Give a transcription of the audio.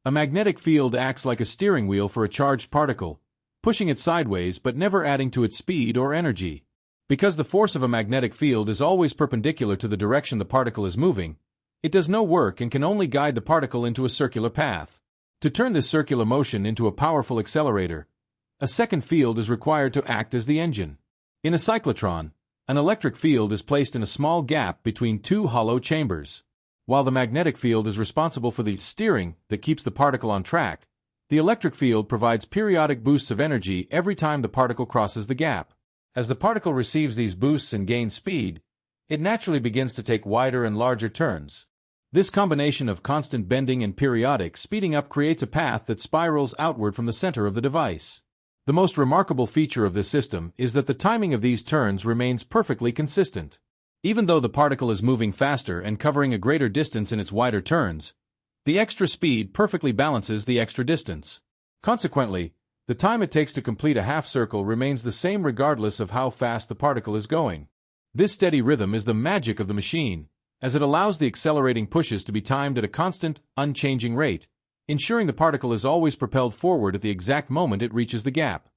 A magnetic field acts like a steering wheel for a charged particle, pushing it sideways but never adding to its speed or energy. Because the force of a magnetic field is always perpendicular to the direction the particle is moving, it does no work and can only guide the particle into a circular path. To turn this circular motion into a powerful accelerator, a second field is required to act as the engine. In a cyclotron, an electric field is placed in a small gap between two hollow chambers. While the magnetic field is responsible for the steering that keeps the particle on track, the electric field provides periodic boosts of energy every time the particle crosses the gap. As the particle receives these boosts and gains speed, it naturally begins to take wider and larger turns. This combination of constant bending and periodic speeding up creates a path that spirals outward from the center of the device. The most remarkable feature of this system is that the timing of these turns remains perfectly consistent. Even though the particle is moving faster and covering a greater distance in its wider turns, the extra speed perfectly balances the extra distance. Consequently, the time it takes to complete a half circle remains the same regardless of how fast the particle is going. This steady rhythm is the magic of the machine, as it allows the accelerating pushes to be timed at a constant, unchanging rate, ensuring the particle is always propelled forward at the exact moment it reaches the gap.